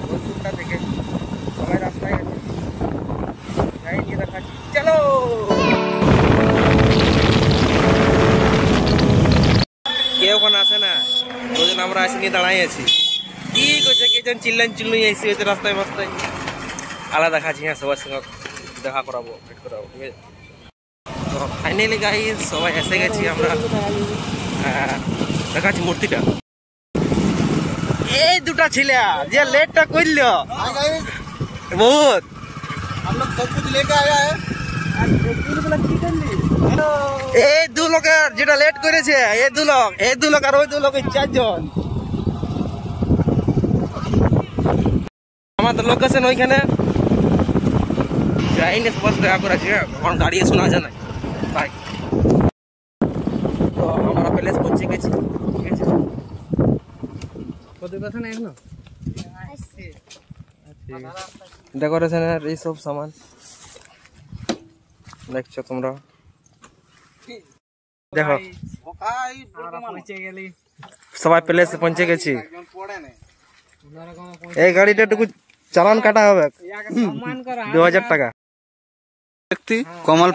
বোলপুরটা থেকে সবাই রাস্তায় আছে, যাই গিয়ে দেখাচ্ছি। চলো কেউ ওখানে আসে না, দুজন আমরা আসি নিয়ে দাঁড়াই আছি। কি করছে কে যেন চিল্লান চিল্লুই আইসি হয়েছে রাস্তায় মাস্তায়। আলাদা দেখাচ্ছি, হ্যাঁ সবার সঙ্গে দেখা করাবো, ভেট করাবো, ঠিক আছে। তো ফাইনালি গাইস সবাই এসে গেছি আমরা, দেখাচ্ছি মূর্তিটা। এই দুটা ছেলে যে লেটটা করল বহুত, এই দু লোকের যেটা লেট করেছে, এই দু লোক আর ওই দু লোকের 4 জন। আমাদের লোকেশন ওইখানে যাইনি, সবার দেখা করেছি, এখন গাড়ি শোনা যায় না ভাই। তো আমরা প্যালেস পৌঁছে গেছি, ঠিক আছে। কথা না এখনো ডেকোরেশনের এইসব সামান দেখছো তোমরা, দেখো সবাই প্লেসে পৌঁছে গেছি। এই গাড়িটা টুকু চালান কাটা হবে 2000 টাকা। ব্যক্তি কমল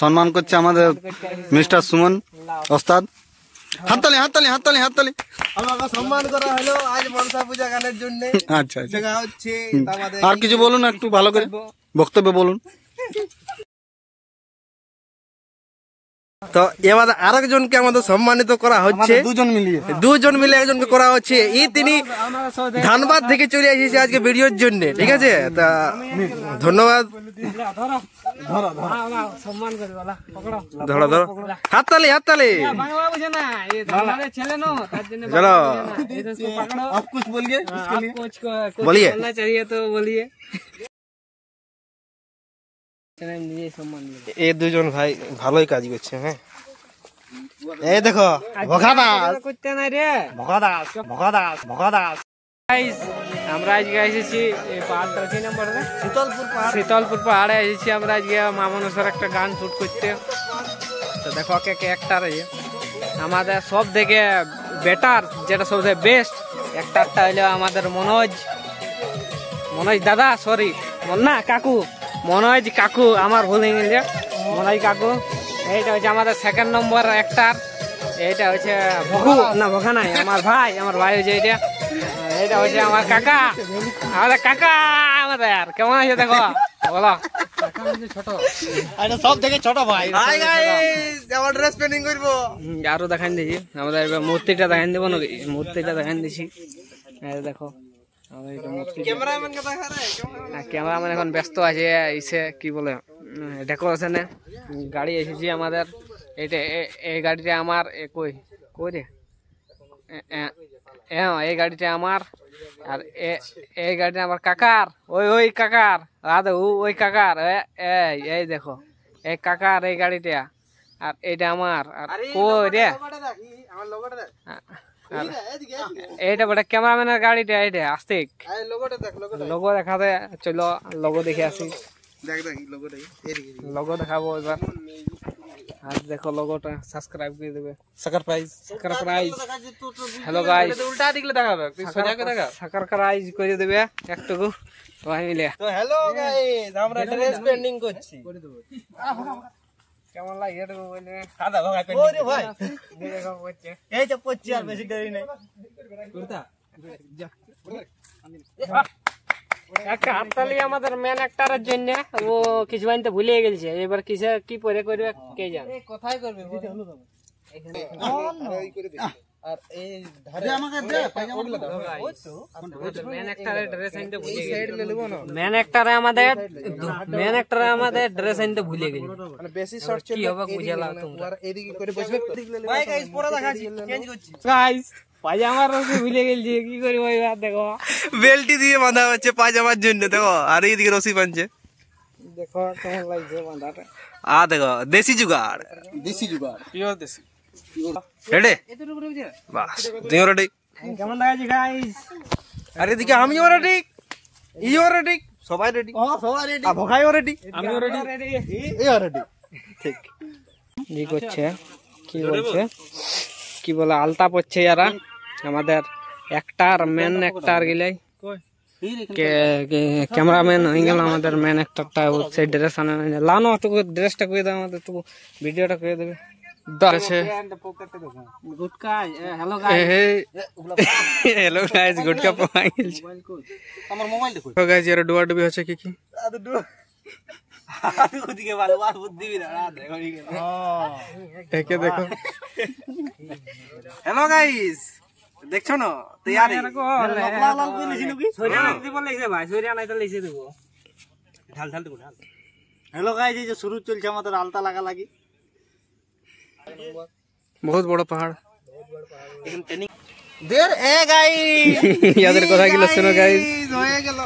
সম্মান করছে আমাদের মিস্টার সুমন ওস্তাদ। হাততালি হাততালি হাততালি হাততালি। আমাকে সম্মান করা হলো আজ মনসা পূজা গানের জন্য। আচ্ছা আচ্ছা, জায়গা হচ্ছে আর কিছু বলুন, একটু ভালো করে বক্তব্য বলুন। তো এবার আরেকজনকে আমাদের সম্মানিত করা হচ্ছে, দুজন মিলে একজনকে করা হচ্ছে। তিনি ধানবাদ থেকে চলে এসেছে আজকে ভিডিওর জন্য, ঠিক আছে। তা ধন্যবাদ। ধরো ধরো, হাততালি হাততালি। চলো বলিয়ে এই দুজন ভাই ভালোই কাজ করছে। হ্যাঁ এই দেখো আমরা আজকে এসেছি শীতলপুর পাহাড়ে এসেছি আমরা আজকে মামনসের একটা গান শুট করতে। তো দেখো কে একটা আমাদের সব থেকে বেটার, যেটা সবথেকে বেস্ট একটারটা হইলো আমাদের মনোজ দাদা, সরি না কাকু, মনোজ কাকু, আমার ভুল হয়ে গেছে, মনোজ কাকু। এইটা হচ্ছে আমাদের 2nd নম্বর অ্যাক্টার। এইটা হচ্ছে ভোগা নাই, আমার ভাই হচ্ছে এইটা। এইটা হচ্ছে আমার কাকা, আমাদের কাকা। আমাদের কেমন আছে দেখো, বলো। সব থেকে ছোট ভাই। ড্রেস পেন্টিং করবো, আরো দেখান দিয়েছি আমাদের মূর্তিটা দেখান দেবো নাকি, মূর্তিটা দেখান দিছি। দেখো ক্যামেরাম্যান এখন ব্যস্ত আছে, এসে কি বলে ডেকোরেশনে গাড়ি এসেছি আমাদের। এইটা এই গাড়িটা আমার, কই রে, এই গাড়িটা আমার, আর এই গাড়িটা আমার কাকার, ওই কাকার, ওই কাকার। এই দেখো এই কাকার এই গাড়িটা, আর এইটা আমার। আর কই রে, এইটা বড় ক্যামেরাম্যানের গাড়িটা, এইটা আস্তিক লোগো দেখাতে চলো, লোগো দেখে আসি। লোগো দেখাবো এবার। আর দেখো লোগোটা সাবস্ক্রাইব করে দেবে, সাবস্ক্রাইব। হ্যালো গাইস, উল্টা দিকলে দেখাবে, তুই সোজা করে দেখা, সাবস্ক্রাইব করে দেবে একটুকু সবাই মিলে। তো হ্যালো গাইস, আমরা ড্রেস পেন্টিং করছি, করে দেব। কেমন লাগে এটা বলে, সাদা ভাঙা পেন্টিং। ওরে ভাই দেখো পড়ছে, এই তো পড়ছে, আর বেশি দেরি নাই। করতা যা একটা হাততালি আমাদের মেন অ্যাক্টরের জন্য। ও কিছু বানতে ভুলে গেছে, এবার কিসে কি পরে করবে কে জানে, কোথায় করবে এখানে। আর এই ধারে আমাকে দে পায়জামাগুলো দাও। মেন অ্যাক্টরের ড্রেস আনতে ভুলে গেছে, সাইড লে লবো না। মেন অ্যাক্টরে আমাদের ড্রেস আনতে ভুলে গেছে, মানে বেশি শর্ট চলে কি হবে বুঝালা তোমরা। এদিকে করে বসবে ভাই। গাইস পরে দেখাচ্ছি, চেঞ্জ করছি গাইস। পায়জামার রসে ভুলে গেলছি, কি করি ভাই। দেখো বেল্টি দিয়ে বাঁধা হচ্ছে পায়জামার জন্য, দেখো। আর এইদিকে রশি বাঁধছে, দেখো কেমন লাগছে বাঁধাটা। দেখো দেশি জুগাড়, পিওর দেশি। রেডি? বাস তুইও রেডি? কেমন দেখাচ্ছি গাইস? আর এদিকে আমিও রেডি, ইও রেডি, সবাই রেডি। সবাই রেডি, ভোগাইও রেডি, আমিও রেডি, ইও রেডি। ঠিক কি করছে, কি বলছে, কি বলে আলতা পড়ছে যারা আমাদের অ্যাক্টর, মেন অ্যাক্টর গিলাই ক্যামেরাম্যান হয়ে গেল আমাদের মেন একটা সেই ড্রেস আনে লানো তো ড্রেসটা করে দাও আমাদের তো ভিডিওটা করে দেবে হ্যালো গাইস গুটকা পাওয়া গেছে আমার মোবাইল দেখো গাইস এর ডুবি হচ্ছে কি কি ওদিকে ভালো আর বুদ্ধি না দেখো একে দেখো হ্যালো গাইস দেখছো না তৈরি লাল লাল কই লিছি নাকি সরিয়া নাই দিব লাইছে ভাই সরিয়া নাই তো লাইছে দেব ঢাল ঢাল দেব ঢাল হ্যালো গাইস এই যে শুরু চলছে আমাদের আলতা লাগা লাগি बहुत बड़ा पहाड़ देर ए गाइस याদের কথা কি শুনো গাইস হয়ে গেল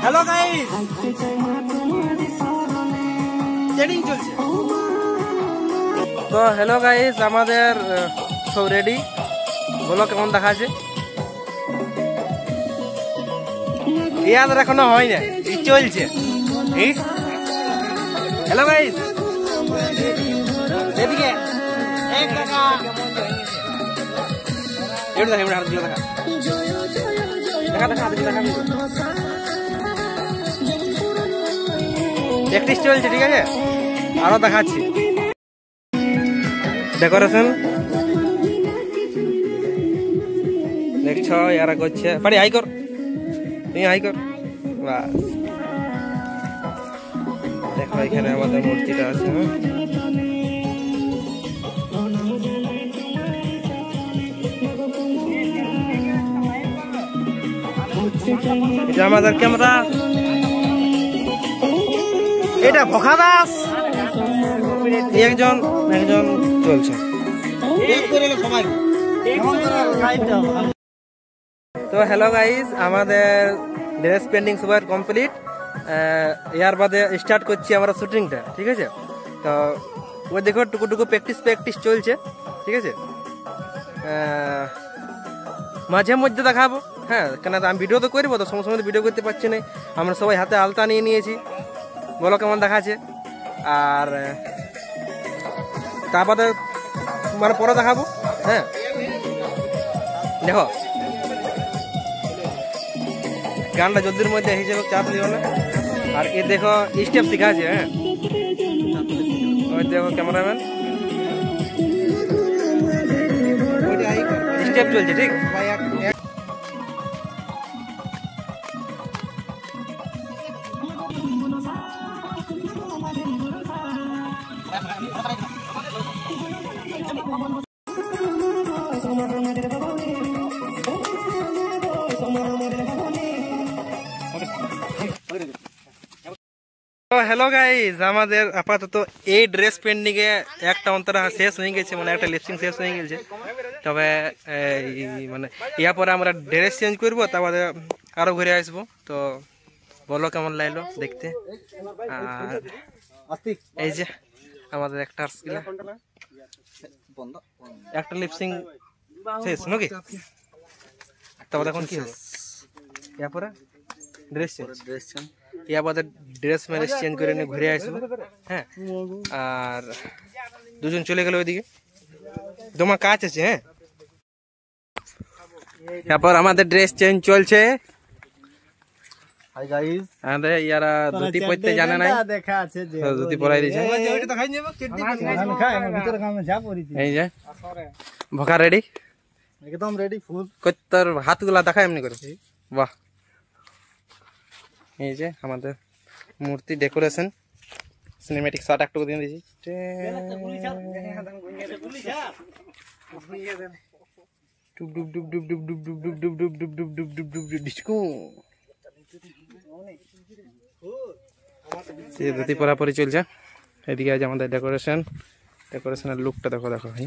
হ্যালো গাইস ট্রেনিং চলছে তো হ্যালো গাইস আমাদের সব রেডি বলো কেমন দেখাচ্ছে ইয়াদের এখনো হয় না এই চলছে এই হ্যালো গাইস এদিকে এক টাকা এর দেখা এর হাত দিয়ে দেখা দেখা দেখা দেখা প্র্যাকটিস চলছে ঠিক আছে আরো দেখাচ্ছি ডেকোরেশন দেখছো এরা করছে পারি হাই কর তুই হাই কর বাস দেখো এখানে আমাদের মূর্তিটা আছে এটা আমাদের ক্যামেরা এটা ভোখা দাস একজন একজন চলছে তো হ্যালো গাইস আমাদের ড্রেস পেন্টিং সবার কমপ্লিট ইয়ার বাদে স্টার্ট করছি আমরা শুটিংটা ঠিক আছে তো ওই দেখো টুকু টুকু প্র্যাকটিস চলছে ঠিক আছে মাঝে মধ্যে দেখাবো হ্যাঁ কেন আমি ভিডিও তো করবো তো সময় সময় ভিডিও করতে পারছি না আমরা সবাই হাতে আলতা নিয়ে নিয়েছি বলো কেমন দেখাচ্ছে আর তার বাদে মানে পরে দেখাবো হ্যাঁ দেখো গানটা জলদির মধ্যে হিসেবে চাপ দিও না আর এ দেখো স্টেপ শিখাচ্ছে হ্যাঁ ওই দেখো ক্যামেরাম্যান স্টেপ চলছে ঠিক হ্যালো গাইস আমাদের আপাতত এই ড্রেস পেন্টিং এ একটা অন্তরা শেষ হয়ে গেছে মানে একটা লিপসিং শেষ হয়ে গেছে তবে মানে ইয়া পরে আমরা ড্রেস চেঞ্জ করব তারপরে আরো ঘুরে আসবো তো বলো কেমন লাগলো দেখতে আর এই যে আমাদের অ্যাক্টরস গুলা একটা লিপসিং শেষ নাকি তারপরে এখন কি হবে ইয়া পরে ড্রেস চেঞ্জ ইয়া বাদে ড্রেস ম্যারেজ চেঞ্জ করে নিয়ে ঘুরে আসবো হ্যাঁ আর দুজন চলে গেল ওইদিকে তোমার কাজ আছে হ্যাঁ তারপর আমাদের ড্রেস চেঞ্জ চলছে হাই গাইস আমাদের ইয়ারা ধুতি পরতে জানে না দেখা আছে যে ধুতি পরাই দিয়েছে ওইটা দেখাই নেব কেটে ভিতর কাম যা পরিছি এই যে ভোকা রেডি একদম রেডি ফুল কত্তর হাতগুলা দেখা এমনি করে বাহ এই যে আমাদের মূর্তি ডেকোরেশন সিনেমেটিক শট একটু দিয়ে দিয়েছি ধুতি পরাপরি চলছে এদিকে আছে আমাদের ডেকোরেশনের লুকটা দেখো দেখো ভাই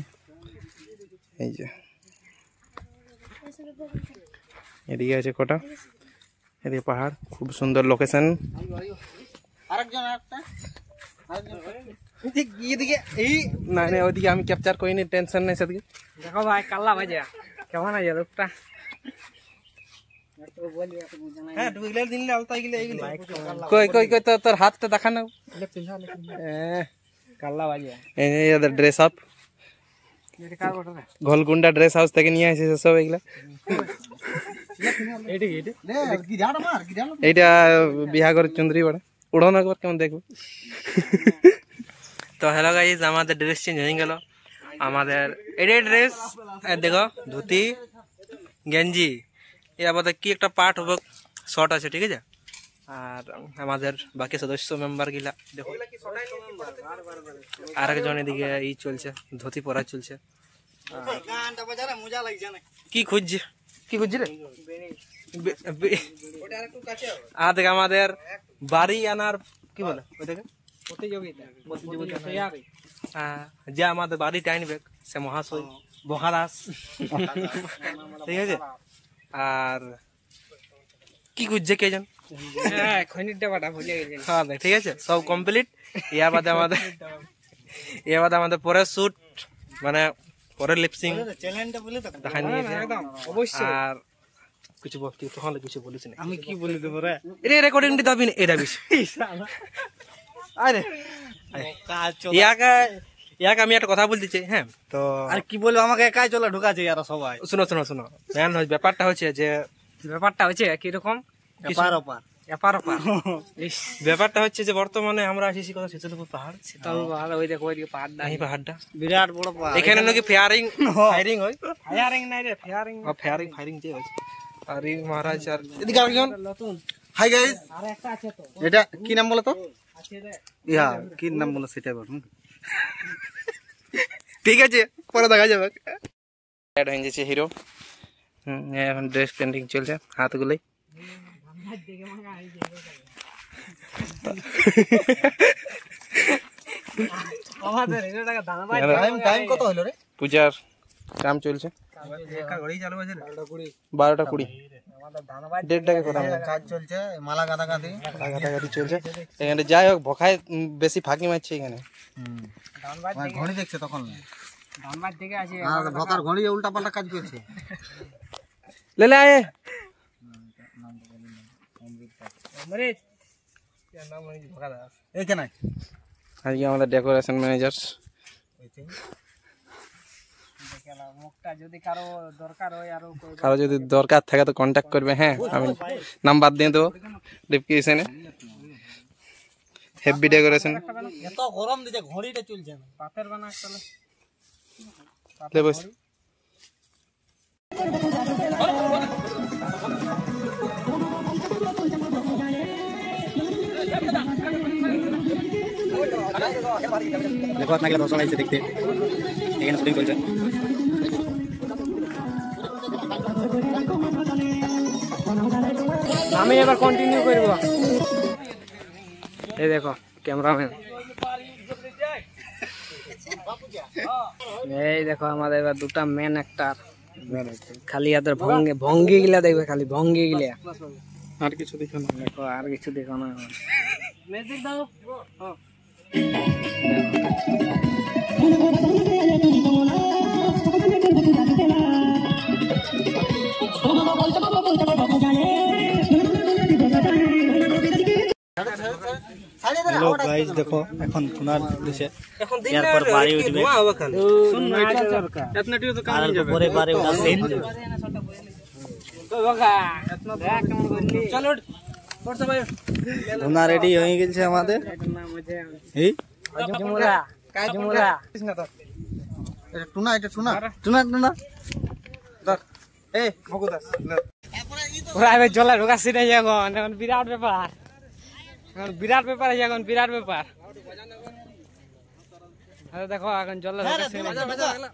এই যে এদিকে আছে কটা এদিকে পাহাড় খুব সুন্দর লোকেশন না না ওইদিকে আমি ক্যাপচার করিনি টেনশন নেই সেদিকে দেখো ভাই কাল্লা ভাইয়া কেমন আছে লোকটা কই কই কই তোর হাতটা দেখা না কাল্লা ভাইয়া এই dress up Golconda dress house থেকে নিয়ে আসে সব এগুলা। এইটা বিহাগর চন্দ্রী বড় উড়ো না কেমন দেখবো। তো হ্যালো গাইস, আমাদের ড্রেস চেঞ্জ হয়ে গেল। আমাদের এটাই ড্রেস দেখো, ধুতি গেঞ্জি, এর আবার কি একটা পার্ট হবে শর্ট আছে, ঠিক আছে। আর আমাদের বাকি সদস্য মেম্বার গিলা দেখো, আর একজন এদিকে ই চলছে, ধুতি পরা চলছে। কি খুঁজছে, কি খুঁজছি রে? আর দেখ আমাদের বাড়ি আনার কি বলে ওইটাকে প্রতিযোগিতা, যে আমাদের বাড়িতে আনবে সে মহাশয় বকা দাস, ঠিক আছে। আর কি খুঁজছে কে জান, ঠিক আছে, সব কমপ্লিট। ইয়ার বাদে আমাদের পরের শুট মানে পরের লিপসিং দেখা নিয়েছে। আর কিছু বলতে তখন কিছু বলিস না, আমি কি বলে দেবো রে, এটা রেকর্ডিং দাবি না, এটা বিষ। আরে ইয়াকে আমি একটা কথা বলতে চাই, হ্যাঁ। তো আর কি বলবো, আমাকে একাই চলে ঢুকাছে ইয়ারা সবাই। শুনো ব্যাপারটা হচ্ছে কিরকম ব্যাপারটা হচ্ছে যে বর্তমানে আমরা আসছি কথা শীতলপুর পাহাড়, ওই দেখো ওইদিকে পাহাড়টা বিরাট বড় পাহাড়। এখানে নাকি ফায়ারিং হয়, ফায়ারিং যে হচ্ছে। আর এই মহারাজ আর এদিকে আরেকজন। হাই গাইস, এটা কি নাম বলো তো? ইয়া কি নাম বলো সেটা বল। ঠিক আছে, পরে দেখা যাবে। অ্যাড হয়ে গেছে হিরো, এখন ড্রেস পেন্টিং চলছে হাতগুলোই। পূজার কাম চলছে, 12টা 20 1:30 কথা কাজ চলছে, মালা গাদাগাদি চলছে এখানে। যাই হোক, ভখায় বেশি ফাঁকি মারছে এখানে। ঘড়ি দেখছে তখন, ভকার ঘড়ি উল্টা পাল্টা কাজ করছে। লে আয়ে আজকে আমাদের ডেকোরেশন ম্যানেজার। কারো যদি দরকার থাকে তো কন্ট্যাক্ট করবে, হ্যাঁ। আমি নাম্বার দিয়ে দেবো ডিসক্রিপশনে। হেভি ডেকোরেশন, এত গরম দিতে ঘড়িটা চলছে না। পাতের বানা চলে বস। দেখো আপনাকে দর্শন আইছে দেখতে, এখানে শুটিং চলছে। আমি এবার কন্টিনিউ করব। এই দেখো ক্যামেরাম্যান, এই দেখো আমাদের এবার দুটা মেন অ্যাক্টর। খালি এদের ভঙ্গি গিলা দেখবে, খালি ভঙ্গি গিলা, আর কিছু দেখো না। দেখো আর কিছু দেখো না। ম্যাজিক দাও। হ্যালো গাইস, দেখো এখন সোনার দিছে, এরপর বাড়ি উঠবে। শুন না, এটা দরকার এতনাটিও তো কাম হয়ে যাবে, পরে বাড়ি উঠা সিন। তো বাবা এতনা দেখ কেমন করলি, চলো ওঠ সবাই। সোনা রেডি হয়ে গেছে আমাদের। এই কাজমুরা কৃষ্ণ তো এটা টুনা, এটা টুনা ধর। এই মগুদাস ওরা এবার জলা ঢোকাচ্ছি না এখন বিরাট ব্যাপার, বিরাট ব্যাপার এখন বিরাট ব্যাপার। দেখো এখন জলে ঢোকাচ্ছি না।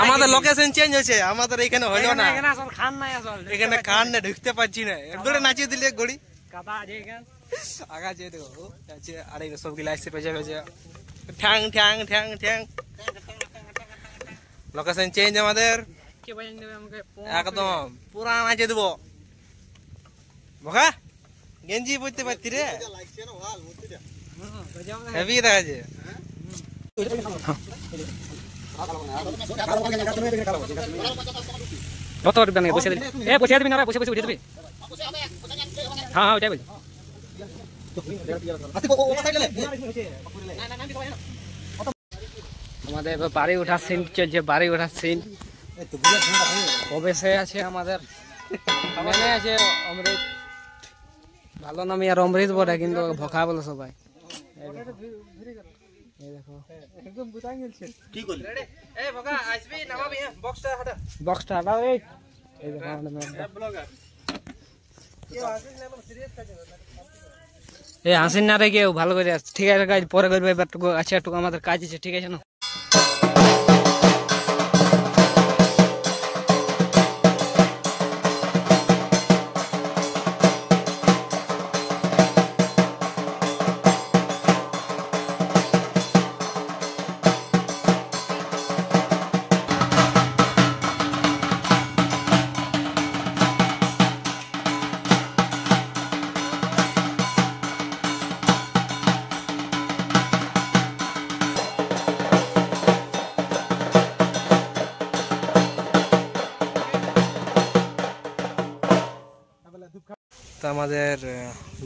আমাদের লোকেশন চেঞ্জ হয়েছে, আমাদের এখানে হইল না, এখানে খান না, ঢুকতে পারছি না। একবারে নাচিয়ে দিলে গড়ি আগাছে, দেখো আরে সব গিলা আসছে পেঁচে পেঁচে ঠ্যাং ঠ্যাং ঠ্যাং ঠ্যাং। লোকেশন চেঞ্জ আমাদের একদম পুরা নাচিয়ে দেবো। বকা গেঞ্জি পরতে পারতি রে, হেভি দেখাচ্ছে। কত টাকা নেই পয়সা দিবি পয়সা দিবি না পয়সা পয়সা উঠে দিবি হ্যাঁ হ্যাঁ ওটাই বল আমাদের বাড়ি ওঠার সিন চলছে বাড়ি ওঠার সিন অবশ্যই আছে আমাদের মেনে আছে অমৃত ভালো নামই আর অমৃত বটে কিন্তু ভোকা বলে সবাই দেখো একদম বুঝাই গেছে কি করলি এই ভোকা আসবি নামাবি বক্সটা হাটা এই দেখো আমাদের ব্লগার কেউ আসিস না সিরিয়াস কাজ এই হাসিন না রে কেউ ভালো করে ঠিক আছে কাজ পরে করবে এবারটুকু আছে একটু আমাদের কাজ আছে ঠিক আছে না তো আমাদের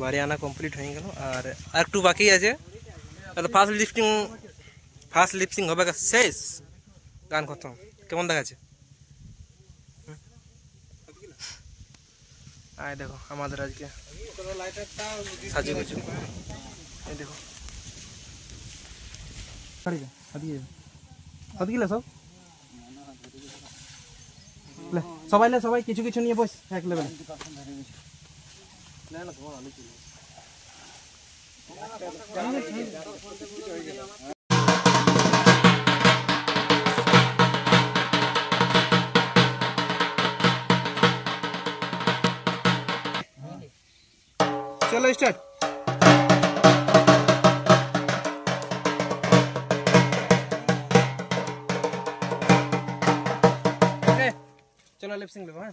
বাড়ি আনা কমপ্লিট হয়ে গেল আর একটু বাকি আছে তাহলে ফার্স্ট লিপসিং হবে শেষ গান খতম কেমন দেখাচ্ছে আয় দেখো আমাদের আজকে সাজু গুজু এই দেখো সব সবাই কিছু কিছু নিয়ে বস এক লেভেল चलो स्टार्ट चलो लिपसिंग लो हां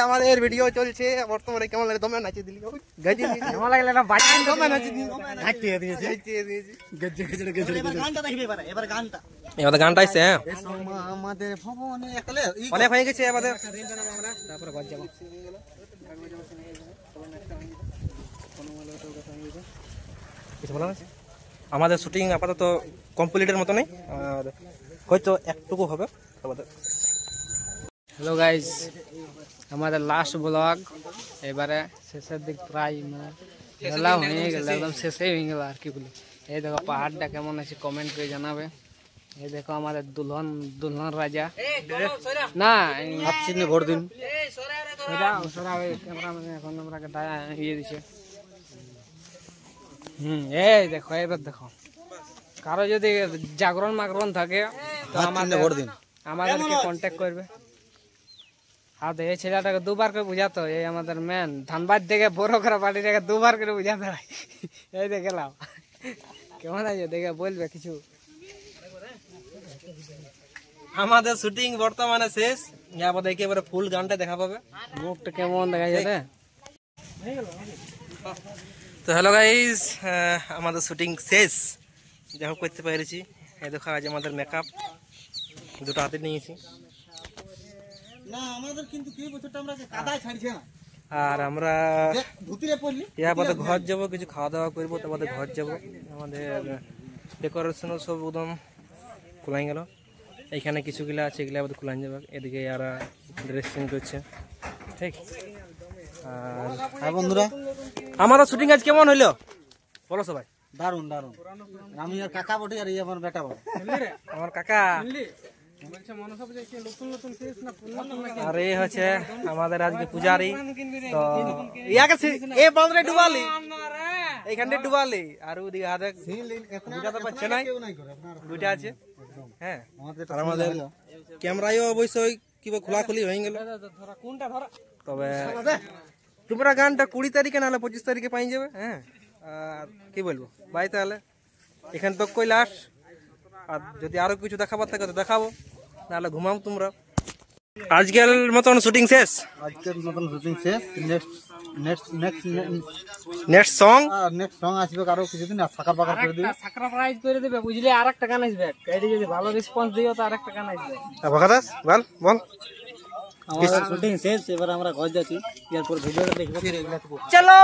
আমাদের ভিডিও চলছে বর্তমানে কেমন লাগে তোমরা নাচিয়ে দিলি গাজি দিলি কেমন লাগলে না বাজান তোমরা নাচিয়ে দিলি নাচিয়ে দিয়েছি গাজি গাজি গানটা দেখবে এবারে গানটা গানটা আইছে আমাদের ভবনে একলে অনেক হয়ে গেছে আমাদের তারপরে ঘর যাব কিছু বলা আছে আমাদের শুটিং আপাতত কমপ্লিটের মতো নেই আর হয়তো একটুকু হবে আমাদের हेलो गाइस हमारा लास्ट ब्लॉग एबारे शेषर दिक प्राय मेला हो गल एकदम शेष हो गल और कि बोली ये देखो पहाड़ा केमन আছে कमेंट করে জানাবে এই দেখো আমাদের দুলহন রাজা না আপনি নে ভোট দিন সরা ক্যামেরাম্যান এখন আমরাকে ইয়ে দিছে এই দেখো এবার দেখো কারো যদি জাগরণ মাগরণ থাকে তো আমাদের ভোট দিন আমাদেরকে কন্টাক্ট করবে हाँ तो ये छेलाटा को 2 बार করে বুঝাতো এই আমাদের মেন ধানবাদ থেকে বড় করা পার্টিটাকে 2 বার করে বুঝাতে হয় এই দেখে লাও কেমন আছে দেখে বলবে কিছু আমাদের শুটিং বর্তমানে শেষ ইয়া পরে একেবারে ফুল গানটা দেখা পাবে মুখটা কেমন দেখা যাবে তো হ্যালো গাইস আমাদের শুটিং শেষ যা করতে পেরেছি এই দেখো আজ আমাদের মেকআপ দুটো হাতে নিয়েছি না আমাদের কিন্তু কি বছরটা আমরা কাদায় ছাড়ছে না আর আমরা ধুতিরে পড়লি ইয়া বাদে ঘর যাব কিছু খাওয়া দাওয়া করব তারপরে ঘর যাব আমাদের ডেকোরেশন সব একদম খোলাই গেল। এইখানে কিছুগুলা আছে, এগুলো আবার খোলাই যাবে। এদিকে এরা ড্রেস চেঞ্জ করছে, ঠিক। আর বন্ধুরা, আমাদের শুটিং আজ কেমন হইলো বলো সবাই? দারুন দারুন। আমি আর কাকা বটে, আর এই আমার বেটা বটে। আমার কাকা আর এই হচ্ছে আমাদের আজকে পূজারি। তো ইয়াকে এ বালরে ডুবালি, এইখানে ডুবালি, আর ওদিকে হাতে দুটা তো পাচ্ছে নাই, দুইটা আছে। হ্যাঁ, আর আমাদের ক্যামেরাও অবশ্যই কিবা খোলাখুলি হয়ে গেল। তবে তোমরা গানটা 20 তারিখে নাহলে 25 তারিখে পাই যাবে। হ্যাঁ, আর কি বলবো ভাই, তাহলে এখান তো কই লাস্ট। আর যদি আরো কিছু দেখাবার থাকে তো দেখাবো, নাহলে ঘুমাও তোমরা। আজকের মতন শুটিং শেষ, নেক্সট সং আসবে আরো কিছুদিন, সাকার পাকার করে দিবে, সাকরাইজ করে দিবে, বুঝলে? আরেকটা গান আসবে, এটি যদি ভালো রেসপন্স দিও তো আরেকটা গান আসবে। বাকাদাস বল বল, আমাদের শুটিং শেষ, এবার আমরা ঘর যাচ্ছি, এরপর ভিডিওটা দেখবো। চলো।